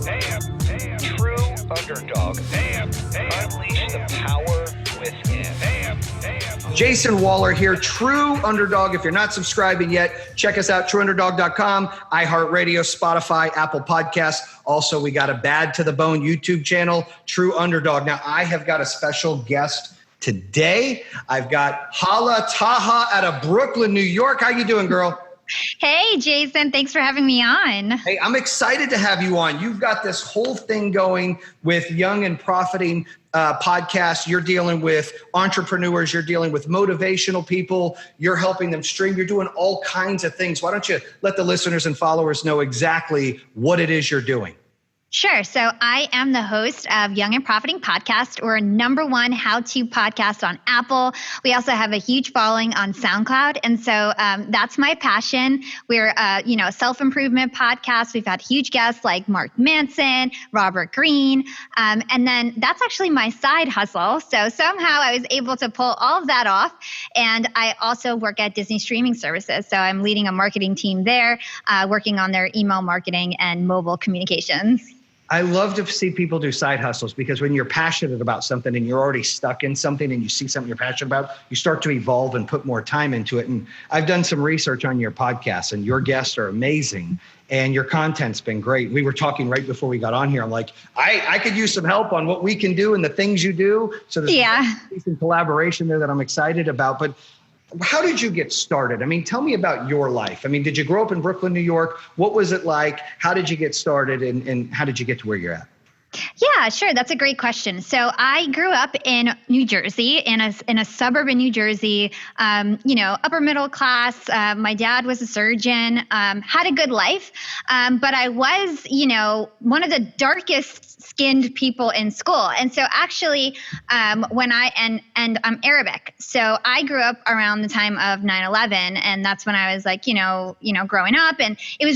True underdog. Unleash the power within. Jayson Waller here, True Underdog. If you're not subscribing yet, check us out, trueunderdog.com, iHeartRadio, Spotify, Apple Podcasts. Also, we got a Bad to the Bone YouTube channel, True Underdog. Now, I have got a special guest today. I've got Hala Taha out of Brooklyn, New York. How you doing, girl? Hey, Jason. Thanks for having me on. Hey, I'm excited to have you on. You've got this whole thing going with Young and Profiting podcast. You're dealing with entrepreneurs. You're dealing with motivational people. You're helping them stream. You're doing all kinds of things. Why don't you let the listeners and followers know exactly what it is you're doing? Sure. So I am the host of Young and Profiting Podcast. We're a #1 how-to podcast on Apple. We also have a huge following on SoundCloud. And so that's my passion. We're a self-improvement podcast. We've had huge guests like Mark Manson, Robert Greene. And then that's actually my side hustle. So somehow I was able to pull all of that off. And I also work at Disney streaming services. So I'm leading a marketing team there, working on their email marketing and mobile communications. I love to see people do side hustles because when you're passionate about something and you're already stuck in something and you see something you're passionate about, you start to evolve and put more time into it. And I've done some research on your podcast and your guests are amazing and your content's been great. We were talking right before we got on here. I'm like, I could use some help on what we can do and the things you do. So there's some collaboration there that I'm excited about. But how did you get started? I mean, tell me about your life. I mean, did you grow up in Brooklyn, New York? What was it like? How did you get started and how did you get to where you're at? Yeah, sure. That's a great question. So I grew up in New Jersey, in a suburb in New Jersey, upper middle class. My dad was a surgeon, had a good life. But I was, one of the darkest skinned people in school. And so actually, and I'm Arabic. So I grew up around the time of 9/11. And that's when I was like, growing up. And it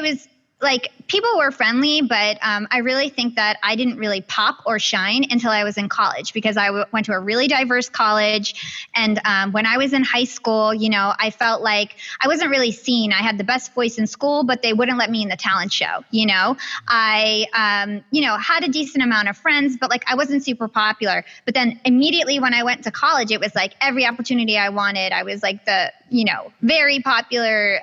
was like people were friendly, but I really think that I didn't really pop or shine until I was in college because I went to a really diverse college. And when I was in high school, I felt like I wasn't really seen. I had the best voice in school, but they wouldn't let me in the talent show. I had a decent amount of friends, but like I wasn't super popular. But then immediately when I went to college, it was like every opportunity I wanted. I was like the, very popular,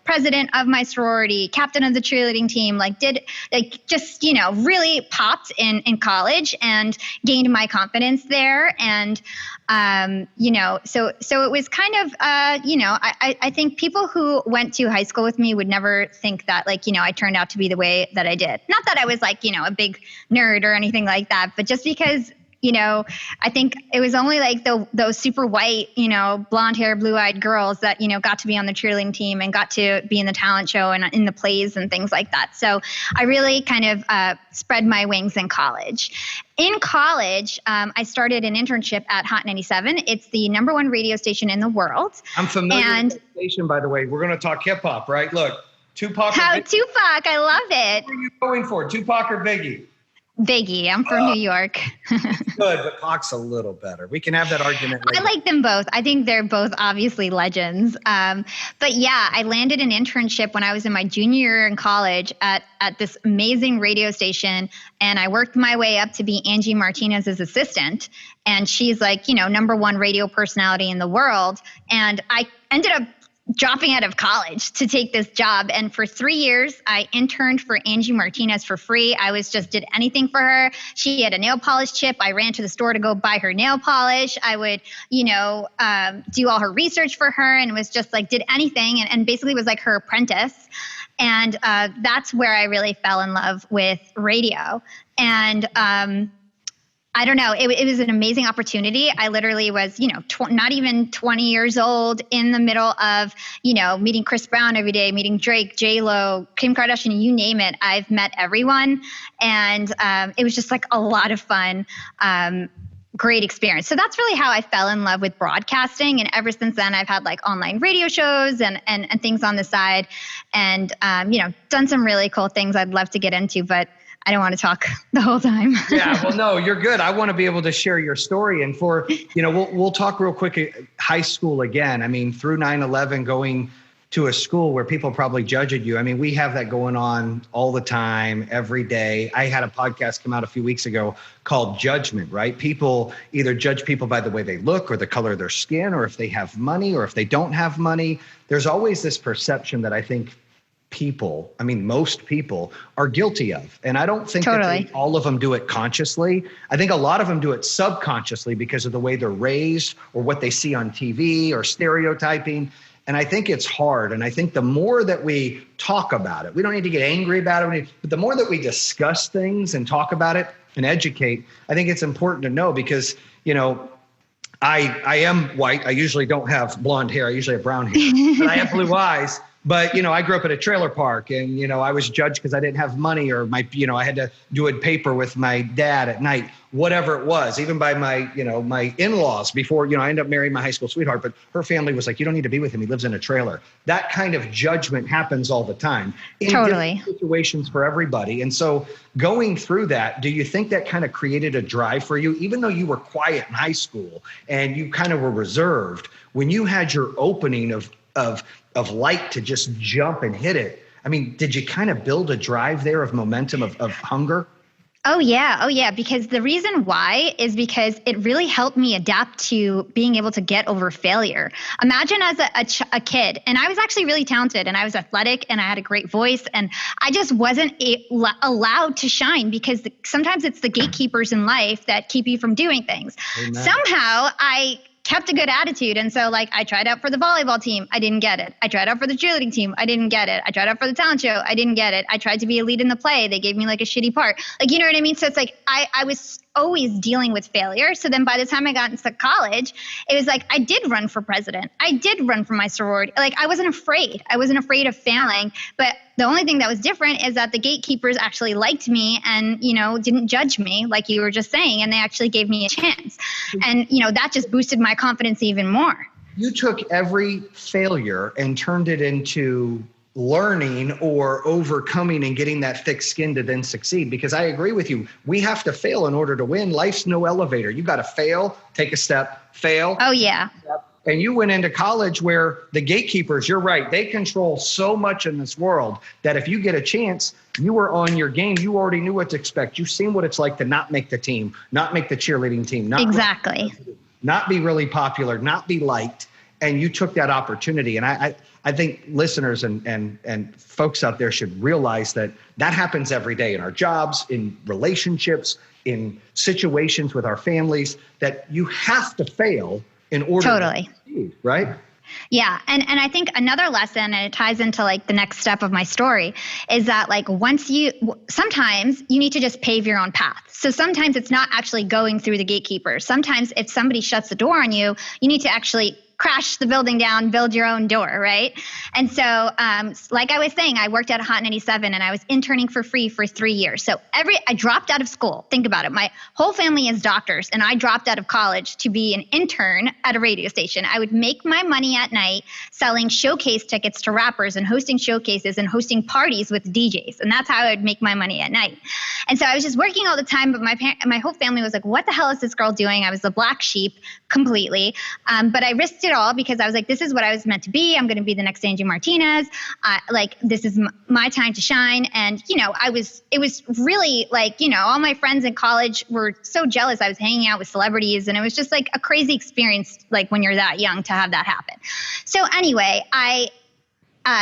president of my sorority, captain of the cheerleading team, really popped in college and gained my confidence there. And, so it was kind of, I think people who went to high school with me would never think that I turned out to be the way that I did. Not that I was a big nerd or anything like that, but just because I think it was only like those super white, blonde hair, blue eyed girls that, got to be on the cheerleading team and got to be in the talent show and in the plays and things like that. So I really kind of spread my wings in college. In college, I started an internship at Hot 97. It's the #1 radio station in the world. I'm familiar with the station, by the way. We're going to talk hip hop, right? Look, Tupac. Tupac, I love it. What are you going for, Tupac or Biggie? Biggie. I'm from New York. Good, but Pac's a little better. We can have that argument later. I like them both. I think they're both obviously legends. But yeah, I landed an internship when I was in my junior year in college at this amazing radio station. And I worked my way up to be Angie Martinez's assistant. And she's like, #1 radio personality in the world. And I ended up dropping out of college to take this job. And for 3 years, I interned for Angie Martinez for free. I did anything for her. She had a nail polish chip. I ran to the store to go buy her nail polish. I would, do all her research for her and was just like, did anything and basically was like her apprentice. And that's where I really fell in love with radio. And I don't know. It was an amazing opportunity. I literally was, not even 20 years old in the middle of, meeting Chris Brown every day, meeting Drake, J-Lo, Kim Kardashian, you name it. I've met everyone. And it was just like a lot of fun. Great experience. So that's really how I fell in love with broadcasting. And ever since then, I've had like online radio shows and things on the side and, done some really cool things I'd love to get into, but I don't want to talk the whole time. Yeah, well, no, you're good. I want to be able to share your story. And we'll talk real quick high school again. I mean, through 9/11, going to a school where people probably judging you. I mean, we have that going on all the time, every day. I had a podcast come out a few weeks ago called Judgment, right? People either judge people by the way they look or the color of their skin, or if they have money or if they don't have money. There's always this perception that I think most people are guilty of. And I don't think that all of them do it consciously. I think a lot of them do it subconsciously because of the way they're raised or what they see on TV or stereotyping. And I think it's hard. And I think the more that we talk about it, we don't need to get angry about it, but the more that we discuss things and talk about it and educate, I think it's important to know because, I am white. I usually don't have blonde hair. I usually have brown hair, but I have blue eyes. But, I grew up at a trailer park and, I was judged because I didn't have money or I had to do a paper with my dad at night, whatever it was, even by my in-laws before, I ended up marrying my high school sweetheart, but her family was like, you don't need to be with him. He lives in a trailer. That kind of judgment happens all the time in different situations for everybody. And so going through that, do you think that kind of created a drive for you, even though you were quiet in high school and you kind of were reserved, when you had your opening of light to just jump and hit it? I mean, did you kind of build a drive there of momentum, of hunger? Oh, yeah. Because the reason why is because it really helped me adapt to being able to get over failure. Imagine as a kid, and I was actually really talented and I was athletic and I had a great voice and I just wasn't allowed to shine because sometimes it's the gatekeepers in life that keep you from doing things. Amen. Somehow I kept a good attitude. And so I tried out for the volleyball team. I didn't get it. I tried out for the cheerleading team. I didn't get it. I tried out for the talent show. I didn't get it. I tried to be a lead in the play. They gave me a shitty part. You know what I mean? So it's I was always dealing with failure. So then by the time I got into college, it was I did run for president. I did run for my sorority. I wasn't afraid. I wasn't afraid of failing. But the only thing that was different is that the gatekeepers actually liked me and, didn't judge me like you were just saying. And they actually gave me a chance. And, that just boosted my confidence even more. You took every failure and turned it into learning or overcoming and getting that thick skin to then succeed. Because I agree with you. We have to fail in order to win. Life's no elevator. You got to fail, take a step, fail. Oh, yeah. And you went into college where the gatekeepers, you're right, they control so much in this world that if you get a chance, you were on your game. You already knew what to expect. You've seen what it's like to not make the team, not make the cheerleading team. Not be really popular, not be liked. And you took that opportunity. And I think listeners and folks out there should realize that happens every day in our jobs, in relationships, in situations with our families, that you have to fail in order to succeed, right? Yeah. And I think another lesson, and it ties into the next step of my story, is that sometimes you need to just pave your own path. So sometimes it's not actually going through the gatekeeper. Sometimes if somebody shuts the door on you, you need to actually crash the building down, build your own door, right? And so, like I was saying, I worked at Hot 97 and I was interning for free for 3 years. So I dropped out of school. Think about it. My whole family is doctors and I dropped out of college to be an intern at a radio station. I would make my money at night selling showcase tickets to rappers and hosting showcases and hosting parties with DJs. And that's how I would make my money at night. And so I was just working all the time, but my whole family was like, what the hell is this girl doing? I was the black sheep completely. But I risked it all because I was like, this is what I was meant to be. I'm going to be the next Angie Martinez. This is my time to shine. And, it was really all my friends in college were so jealous. I was hanging out with celebrities and it was just a crazy experience, when you're that young to have that happen. So anyway,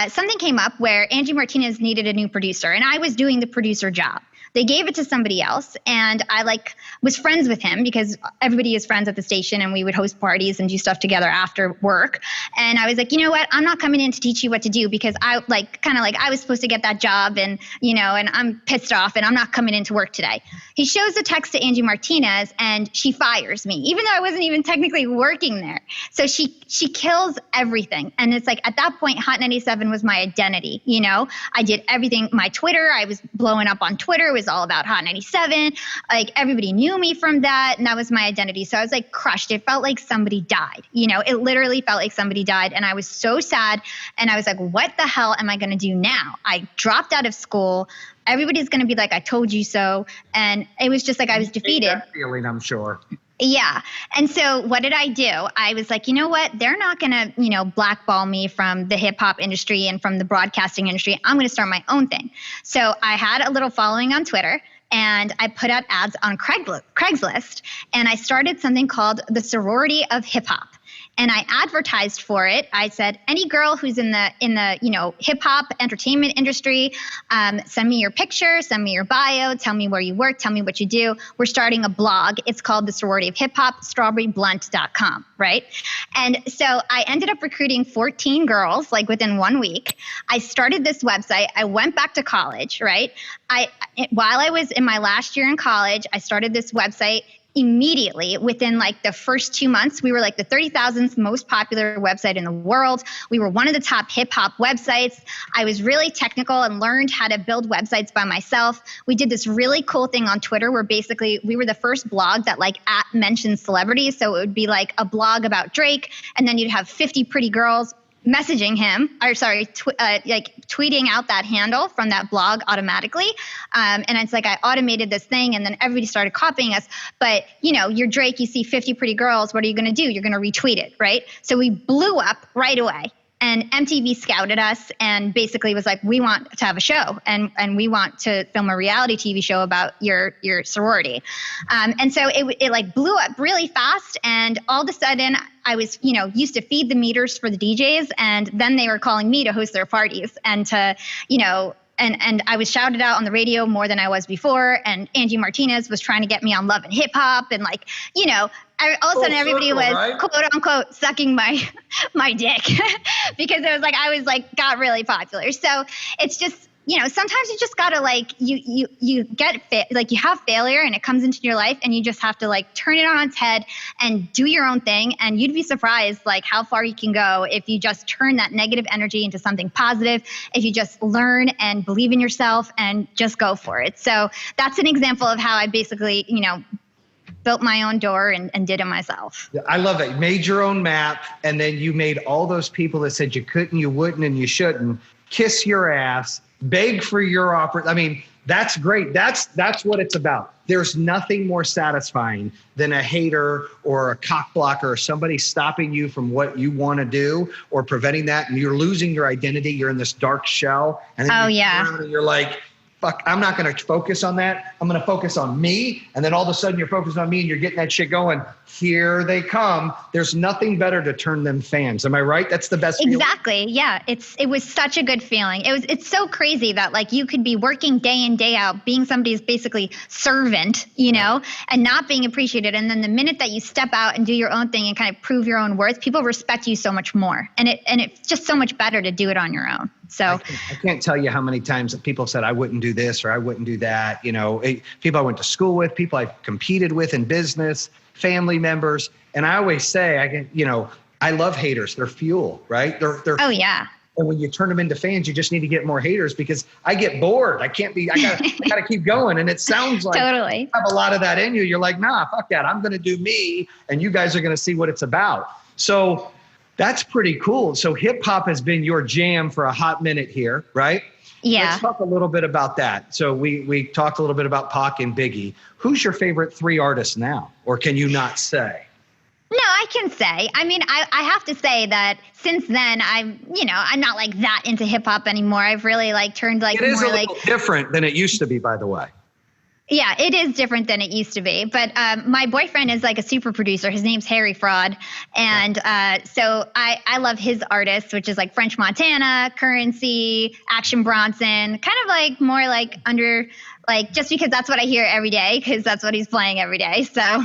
something came up where Angie Martinez needed a new producer and I was doing the producer job. They gave it to somebody else and I was friends with him because everybody is friends at the station and we would host parties and do stuff together after work. And I was like, you know what? I'm not coming in to teach you what to do because I I was supposed to get that job and, and I'm pissed off and I'm not coming into work today. He shows a text to Angie Martinez and she fires me, even though I wasn't even technically working there. So she kills everything. And it's at that point, Hot 97 was my identity. I did everything. My Twitter, I was blowing up on Twitter. It was all about Hot 97. Everybody knew me from that. And that was my identity. So I was crushed. It felt like somebody died. It literally felt like somebody died. And I was so sad. And I was like, what the hell am I going to do now? I dropped out of school. Everybody's going to be like, I told you so. And it was just I was defeated. That feeling, I'm sure. Yeah. And so what did I do? I was like, you know what? They're not going to, blackball me from the hip hop industry and from the broadcasting industry. I'm going to start my own thing. So I had a little following on Twitter and I put out ads on Craigslist and I started something called the Sorority of Hip Hop. And I advertised for it. I said, any girl who's in the hip hop entertainment industry, send me your picture, send me your bio, tell me where you work, tell me what you do. We're starting a blog. It's called the Sorority of Hip Hop, strawberryblunt.com, right? And so I ended up recruiting 14 girls like within 1 week. I started this website. I went back to college, right? While I was in my last year in college, I started this website. Immediately, within like the first 2 months, we were like the 30,000th most popular website in the world. We were one of the top hip hop websites. I was really technical and learned how to build websites by myself. We did this really cool thing on Twitter where basically we were the first blog that like mentioned celebrities. So it would be like a blog about Drake, and then you'd have 50 pretty girls messaging him, tweeting out that handle from that blog automatically. And it's like I automated this thing and then everybody started copying us. But, you're Drake, you see 50 pretty girls. What are you going to do? You're going to retweet it, right? So we blew up right away. And MTV scouted us and basically was like, we want to have a show and we want to film a reality TV show about your sorority. And so it like blew up really fast. And all of a sudden I was, used to feed the meters for the DJs. And then they were calling me to host their parties and to, and I was shouted out on the radio more than I was before. And Angie Martinez was trying to get me on Love and Hip Hop. And like, all of a sudden everybody was quote unquote sucking my dick because it was like, I was like, got really popular. So it's just, sometimes you just gotta like, you get like you have failure and it comes into your life and you just have to like turn it on its head and do your own thing. And you'd be surprised like how far you can go if you just turn that negative energy into something positive, if you just learn and believe in yourself and just go for it. So that's an example of how I basically, built my own door and did it myself. I love it. You made your own map, and then you made all those people that said you couldn't, you wouldn't, and you shouldn't kiss your ass, beg for your offer. I mean, that's great. That's what it's about. There's nothing more satisfying than a hater or a cock blocker or somebody stopping you from what you want to do or preventing that, and you're losing your identity. You're in this dark shell, and then you're like, fuck, I'm not going to focus on that. I'm going to focus on me. And then all of a sudden you're focused on me and you're getting that shit going. Here they come. There's nothing better to turn them fans. Am I right? That's the best feeling. Exactly. Yeah. It was such a good feeling. It's so crazy that like you could be working day in, day out, being somebody's basically servant, and not being appreciated. And then the minute that you step out and do your own thing and kind of prove your own worth, people respect you so much more. And it's just so much better to do it on your own. So I can't tell you how many times that people said I wouldn't do this or I wouldn't do that. People I went to school with, people I've competed with in business, family members. And I always say, I love haters. They're fuel, right? They're oh yeah. And when you turn them into fans, you just need to get more haters because I get bored. I gotta keep going. And it sounds like totally. You have a lot of that in you. You're like, nah, fuck that. I'm going to do me. And you guys are going to see what it's about. So that's pretty cool. So hip hop has been your jam for a hot minute here, right? Yeah. Let's talk a little bit about that. So we talked a little bit about Pac and Biggie. Who's your favorite 3 artists now? Or can you not say? No, I can say. I mean, I have to say that since then, I'm not like that into hip hop anymore. I've really like turned like it is more a little different than it used to be, by the way. Yeah, it is different than it used to be. But my boyfriend is like a super producer. His name's Harry Fraud. And so I love his artists, which is like French Montana, Currency, Action Bronson, kind of like more like under like just because that's what I hear every day because that's what he's playing every day. So,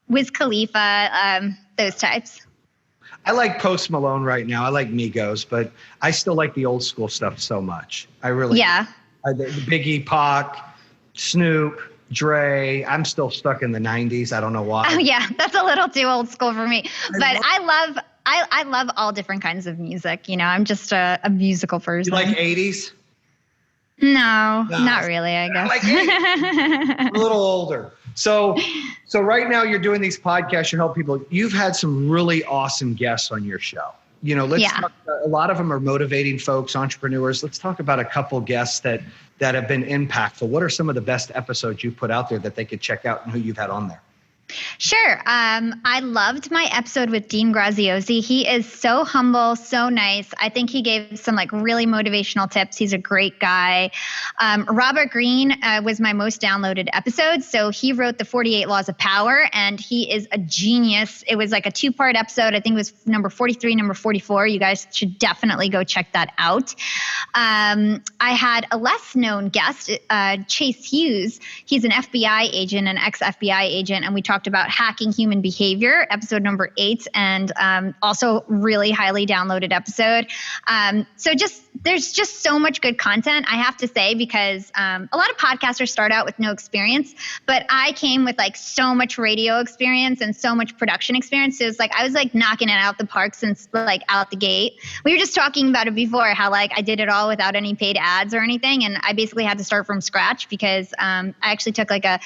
Wiz Khalifa, those types. I like Post Malone right now. I like Migos, but I still like the old school stuff so much. I really do. Biggie, Pac, Snoop, Dre. I'm still stuck in the 90s. I don't know why. Oh yeah, that's a little too old school for me. But I love all different kinds of music. I'm just a musical person. You like 80s? No, not really, I guess. I like 80s. A little older. So right now you're doing these podcasts. You help people. You've had some really awesome guests on your show. Let's talk, a lot of them are motivating folks, entrepreneurs. Let's talk about a couple guests that have been impactful. What are some of the best episodes you've put out there that they could check out and who you've had on there? Sure. I loved my episode with Dean Graziosi. He is so humble, so nice. I think he gave some like really motivational tips. He's a great guy. Robert Greene was my most downloaded episode. So he wrote the 48 Laws of Power, and he is a genius. It was like a 2-part episode. I think it was number 43, number 44. You guys should definitely go check that out. I had a less known guest, Chase Hughes. He's an FBI agent, an ex-FBI agent, and we talked about hacking human behavior, episode number 8, and also really highly downloaded episode. There's just so much good content, I have to say, because a lot of podcasters start out with no experience, but I came with like so much radio experience and so much production experience. So it's like I was like knocking it out the park since like out the gate. We were just talking about it before, how like I did it all without any paid ads or anything, and I basically had to start from scratch because I actually took like a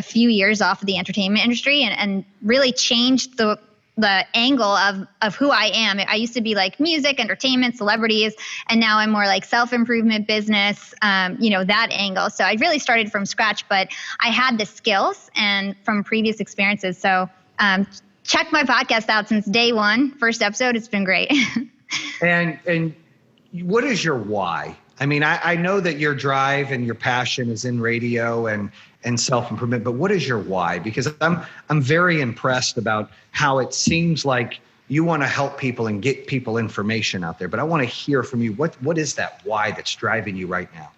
few years off of the entertainment industry and really changed the angle of who I am. I used to be like music, entertainment, celebrities, and now I'm more like self-improvement, business, that angle. So I really started from scratch, but I had the skills and from previous experiences. So check my podcast out since day one, first episode. It's been great. And what is your why? I mean, I know that your drive and your passion is in radio and self-improvement, but what is your why? Because I'm very impressed about how it seems like you want to help people and get people information out there. But I want to hear from you. What is that why that's driving you right now?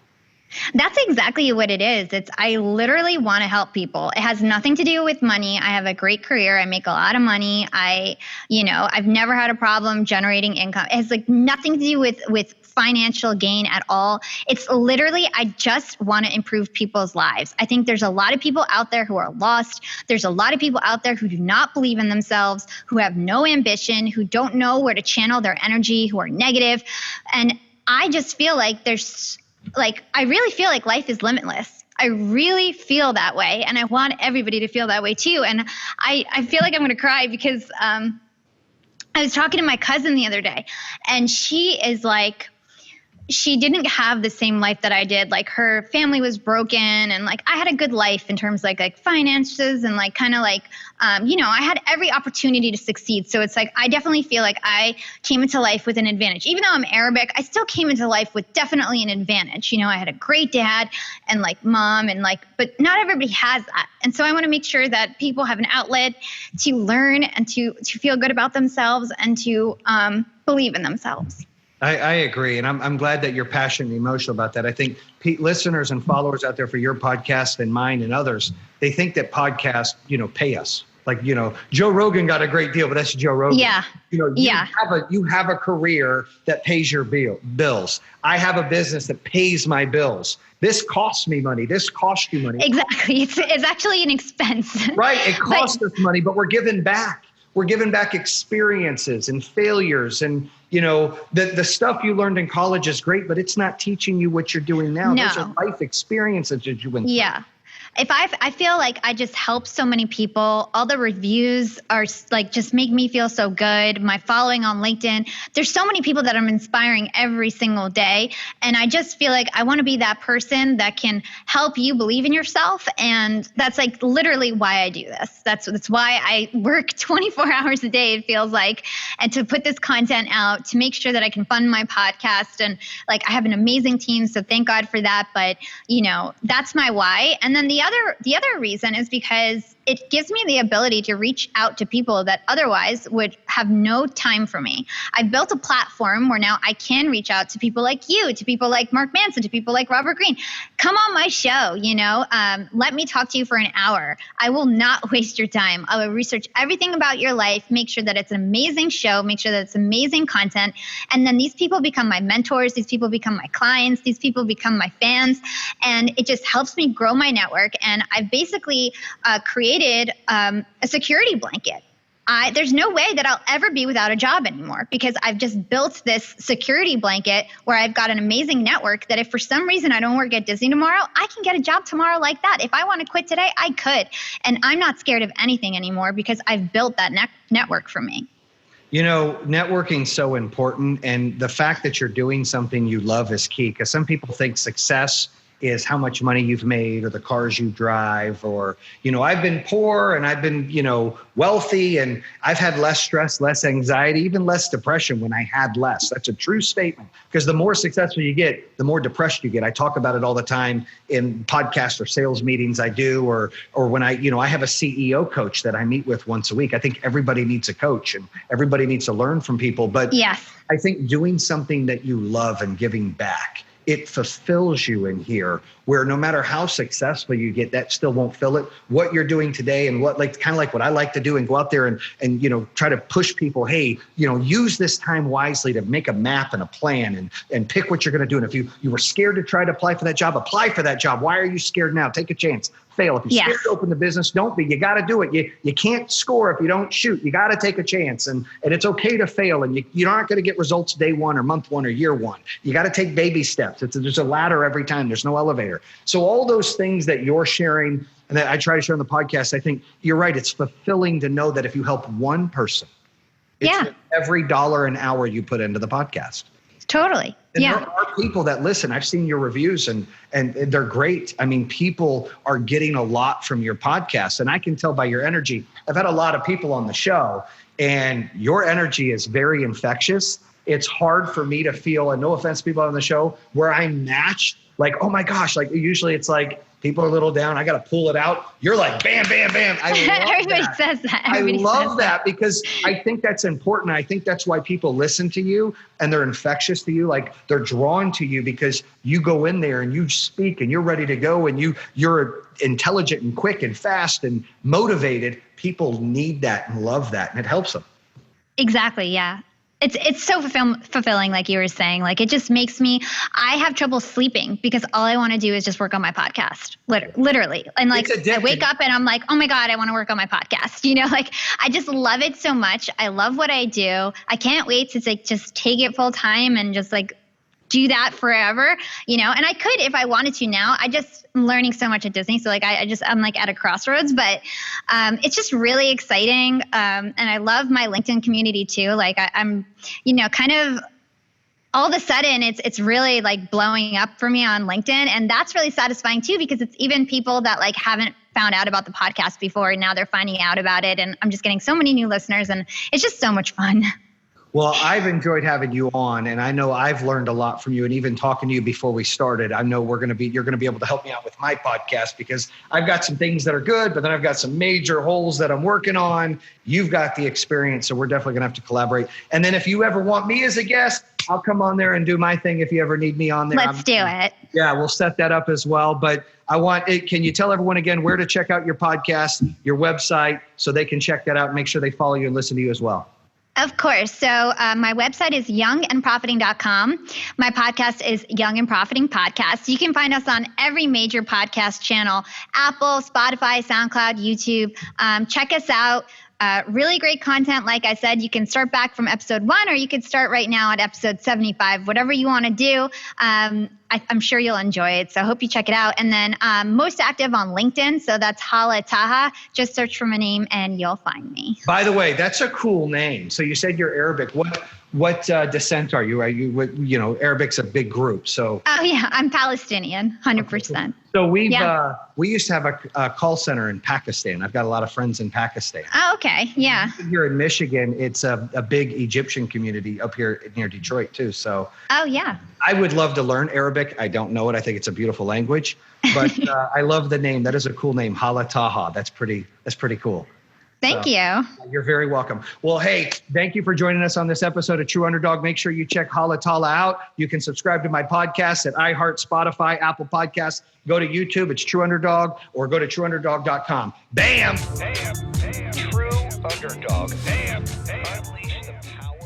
That's exactly what it is. I literally want to help people. It has nothing to do with money. I have a great career. I make a lot of money. I've never had a problem generating income. It has like nothing to do with financial gain at all. It's literally, I just want to improve people's lives. I think there's a lot of people out there who are lost. There's a lot of people out there who do not believe in themselves, who have no ambition, who don't know where to channel their energy, who are negative. And I just feel like I really feel like life is limitless. I really feel that way. And I want everybody to feel that way too. And I feel like I'm going to cry because I was talking to my cousin the other day, and she is like, she didn't have the same life that I did. Like her family was broken, and like I had a good life in terms of like finances and like kind of like, I had every opportunity to succeed. So it's like, I definitely feel like I came into life with an advantage. Even though I'm Arabic, I still came into life with definitely an advantage. I had a great dad and like mom and like, but not everybody has that. And so I want to make sure that people have an outlet to learn and to feel good about themselves and to believe in themselves. I agree. And I'm glad that you're passionate and emotional about that. I think listeners and followers out there for your podcast and mine and others, they think that podcasts, pay us. Like, Joe Rogan got a great deal, but that's Joe Rogan. Yeah. You have a career that pays your bills. I have a business that pays my bills. This costs me money. This costs you money. Exactly. It's actually an expense. Right. It costs us money, but we're giving back. We're giving back experiences and failures and, the stuff you learned in college is great, but it's not teaching you what you're doing now. No. Those are life experiences that you went through. Yeah. I feel like I just help so many people. All the reviews are like, just make me feel so good. My following on LinkedIn, there's so many people that I'm inspiring every single day. And I just feel like I want to be that person that can help you believe in yourself. And that's like literally why I do this. That's why I work 24 hours a day, it feels like, and to put this content out, to make sure that I can fund my podcast. And like, I have an amazing team, so thank God for that. But, that's my why. And then the other reason is because it gives me the ability to reach out to people that otherwise would have no time for me. I've built a platform where now I can reach out to people like you, to people like Mark Manson, to people like Robert Greene. Come on my show, let me talk to you for an hour. I will not waste your time. I will research everything about your life, make sure that it's an amazing show, make sure that it's amazing content. And then these people become my mentors. These people become my clients. These people become my fans. And it just helps me grow my network. And I've basically created a security blanket. There's no way that I'll ever be without a job anymore because I've just built this security blanket where I've got an amazing network that if for some reason I don't work at Disney tomorrow, I can get a job tomorrow like that. If I want to quit today, I could. And I'm not scared of anything anymore because I've built that network for me. Networking's so important. And the fact that you're doing something you love is key because some people think success is how much money you've made or the cars you drive, or, I've been poor and I've been, wealthy, and I've had less stress, less anxiety, even less depression when I had less. That's a true statement, because the more successful you get, the more depressed you get. I talk about it all the time in podcasts or sales meetings I do, or when I have a CEO coach that I meet with once a week. I think everybody needs a coach and everybody needs to learn from people. But yes, I think doing something that you love and giving back, it fulfills you in here, where no matter how successful you get, that still won't fill it. What you're doing today and what what I like to do, and go out there and try to push people, hey, use this time wisely to make a map and a plan and pick what you're going to do. And if you were scared to try to apply for that job, apply for that job. Why are you scared now? Take a chance. Fail. If you're scared to open the business, don't be. You got to do it. You can't score if you don't shoot. You got to take a chance, and it's okay to fail. And you're not going to get results day one or month one or year one. You got to take baby steps. There's a ladder every time. There's no elevator. So all those things that you're sharing and that I try to share on the podcast, I think you're right. It's fulfilling to know that if you help one person, it's every dollar an hour you put into the podcast. Totally. And there are people that listen. I've seen your reviews and they're great. I mean, people are getting a lot from your podcast, and I can tell by your energy. I've had a lot of people on the show, and your energy is very infectious. It's hard for me to feel, and no offense to people on the show, where I'm matched. Like, oh my gosh, like usually it's like people are a little down. I got to pull it out. You're like, bam, bam, bam. Everybody says that. I love that because I think that's important. I think that's why people listen to you and they're infectious to you. Like they're drawn to you because you go in there and you speak and you're ready to go and you're intelligent and quick and fast and motivated. People need that and love that, and it helps them. Exactly. Yeah. It's so fulfilling, like you were saying. Like it just makes me, I have trouble sleeping because all I want to do is just work on my podcast, literally. And like I wake up and I'm like, oh my God, I want to work on my podcast. Like I just love it so much. I love what I do. I can't wait to just take it full time and just like do that forever, and I could if I wanted to now. I'm learning so much at Disney. So like I'm like at a crossroads, but it's just really exciting. And I love my LinkedIn community too. Like I'm, kind of all of a sudden it's really like blowing up for me on LinkedIn. And that's really satisfying too, because it's even people that like haven't found out about the podcast before, and now they're finding out about it. And I'm just getting so many new listeners, and it's just so much fun. Well, I've enjoyed having you on, and I know I've learned a lot from you, and even talking to you before we started, I know you're going to be able to help me out with my podcast, because I've got some things that are good, but then I've got some major holes that I'm working on. You've got the experience, so we're definitely going to have to collaborate. And then if you ever want me as a guest, I'll come on there and do my thing if you ever need me on there. Let's do it. Yeah, we'll set that up as well. But can you tell everyone again where to check out your podcast, your website, so they can check that out and make sure they follow you and listen to you as well? Of course. So my website is youngandprofiting.com. My podcast is Young and Profiting Podcast. You can find us on every major podcast channel: Apple, Spotify, SoundCloud, YouTube. Check us out. Really great content. Like I said, you can start back from episode 1, or you could start right now at episode 75, whatever you want to do. I'm sure you'll enjoy it. So I hope you check it out. And then most active on LinkedIn. So that's Hala Taha. Just search for my name and you'll find me. By the way, that's a cool name. So you said you're Arabic. What descent are you? Are you, Arabic's a big group. So. Oh yeah, I'm Palestinian, 100%. So we used to have a call center in Pakistan. I've got a lot of friends in Pakistan. Oh, okay. Yeah. Here in Michigan, it's a big Egyptian community up here near Detroit too. So. Oh yeah. I would love to learn Arabic. I don't know it. I think it's a beautiful language, but I love the name. That is a cool name, Hala Taha. That's pretty cool. Thank you. You're very welcome. Well, hey, thank you for joining us on this episode of True Underdog. Make sure you check Hala Taha out. You can subscribe to my podcast at iHeart, Spotify, Apple Podcasts. Go to YouTube. It's True Underdog, or go to trueunderdog.com. Bam! Bam! Bam! True Underdog. Bam! Bam! Unleash the power.